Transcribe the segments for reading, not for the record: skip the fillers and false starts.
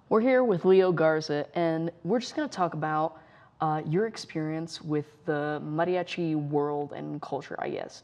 We're here with Leo Garza, and we're just going to talk about your experience with the mariachi world and culture, I guess.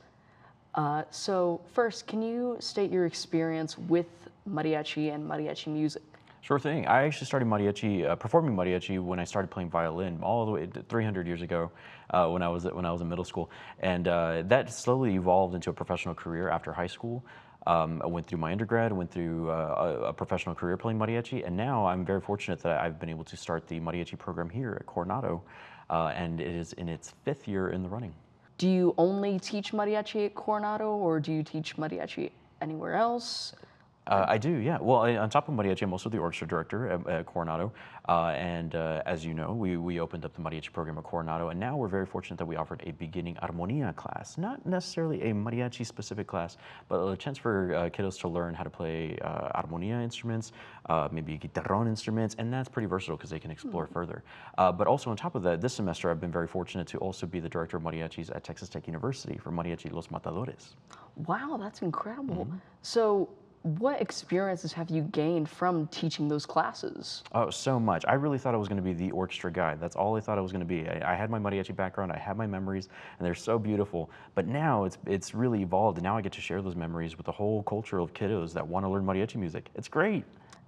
So first, can you state your experience with mariachi and mariachi music? Sure thing. I actually started mariachi, performing mariachi when I started playing violin all the way to 300 years ago, when I was in middle school, and that slowly evolved into a professional career after high school. I went through my undergrad, went through a professional career playing mariachi, and now I'm very fortunate that I've been able to start the mariachi program here at Coronado, and it is in its 5th year in the running. Do you only teach mariachi at Coronado, or do you teach mariachi anywhere else? I do, yeah. Well, on top of mariachi, I'm also the orchestra director at Coronado. And as you know, we opened up the mariachi program at Coronado, and now we're very fortunate that we offered a beginning armonía class. Not necessarily a mariachi-specific class, but a chance for kiddos to learn how to play armonía instruments, maybe guitarrón instruments, and that's pretty versatile because they can explore further. But also on top of that, this semester I've been very fortunate to also be the director of mariachis at Texas Tech University for Mariachi Los Matadores. Wow, that's incredible. So what experiences have you gained from teaching those classes? Oh, so much. I really thought I was going to be the orchestra guy. That's all I thought I was going to be. I had my mariachi background, I had my memories, and they're so beautiful. But now it's really evolved, and now I get to share those memories with the whole culture of kiddos that want to learn mariachi music. It's great.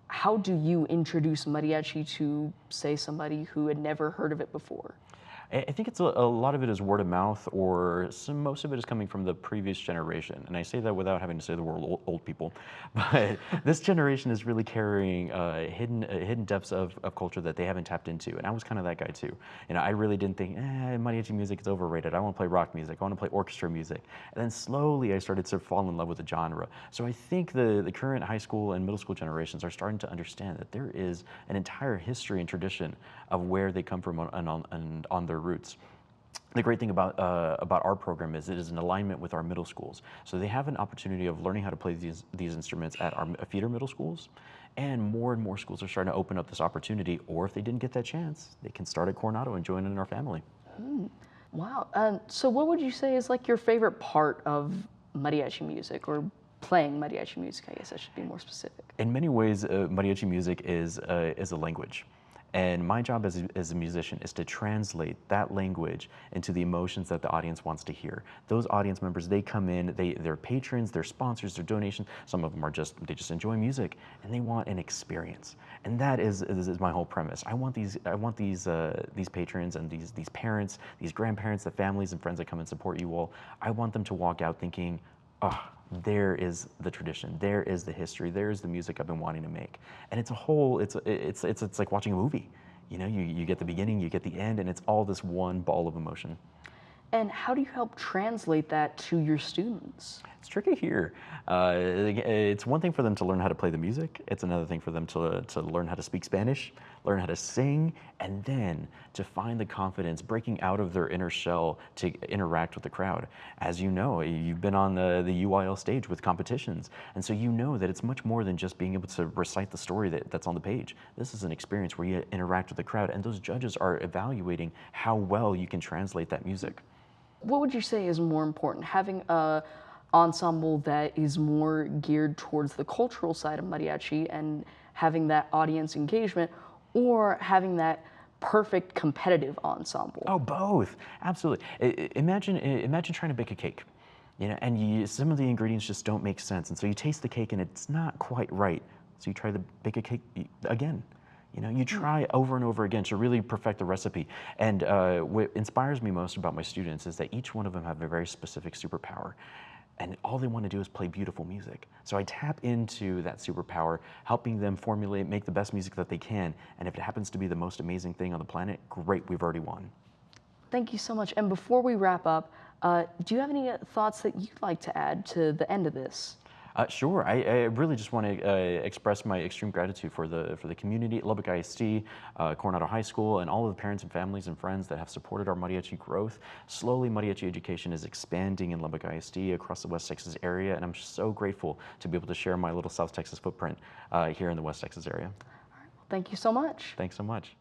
How do you introduce mariachi to, say, somebody who had never heard of it before? I think it's a lot of it is word of mouth, or most of it is coming from the previous generation. And I say that without having to say the word old people. But this generation is really carrying hidden depths of culture that they haven't tapped into. And I was kind of that guy too. You know, I really didn't think, mariachi music is overrated. I want to play rock music. I want to play orchestra music. And then slowly I started to fall in love with the genre. So I think the current high school and middle school generations are starting to understand that there is an entire history and tradition of where they come from and on their roots. The great thing about our program is it is in alignment with our middle schools. So they have an opportunity of learning how to play these instruments at our feeder middle schools, and more schools are starting to open up this opportunity, or if they didn't get that chance, they can start at Coronado and join in our family. Wow. So what would you say is like your favorite part of mariachi music, or playing mariachi music? I guess I should be more specific. In many ways, mariachi music is a language. And my job as a musician is to translate that language into the emotions that the audience wants to hear. Those audience members, they come in, they're patrons, they're sponsors, they're donations. Some of them they just enjoy music, and they want an experience. And that is my whole premise. I want these patrons and these parents, these grandparents, the families and friends that come and support you all. I want them to walk out thinking, oh, there is the tradition, there is the history, there is the music I've been wanting to make. And it's like watching a movie. You know, you get the beginning, you get the end, and it's all this one ball of emotion. And how do you help translate that to your students? It's tricky here. It's one thing for them to learn how to play the music. It's another thing for them to learn how to speak Spanish, learn how to sing, and then to find the confidence breaking out of their inner shell to interact with the crowd. As you know, you've been on the UIL stage with competitions, and so you know that it's much more than just being able to recite the story that's on the page. This is an experience where you interact with the crowd, and those judges are evaluating how well you can translate that music. What would you say is more important, having a ensemble that is more geared towards the cultural side of mariachi and having that audience engagement, or having that perfect competitive ensemble? Oh, both. Absolutely. Imagine trying to bake a cake, you know, and some of the ingredients just don't make sense, and so you taste the cake and it's not quite right. So you try to bake a cake again. You know, you try over and over again to really perfect the recipe. And what inspires me most about my students is that each one of them have a very specific superpower. And all they want to do is play beautiful music. So I tap into that superpower, helping them formulate, make the best music that they can. And if it happens to be the most amazing thing on the planet, great, we've already won. Thank you so much. And before we wrap up, do you have any thoughts that you'd like to add to the end of this? Sure. I really just want to express my extreme gratitude for the community at Lubbock ISD, Coronado High School, and all of the parents and families and friends that have supported our mariachi growth. Slowly, mariachi education is expanding in Lubbock ISD across the West Texas area, and I'm so grateful to be able to share my little South Texas footprint here in the West Texas area. All right. Well, thank you so much. Thanks so much.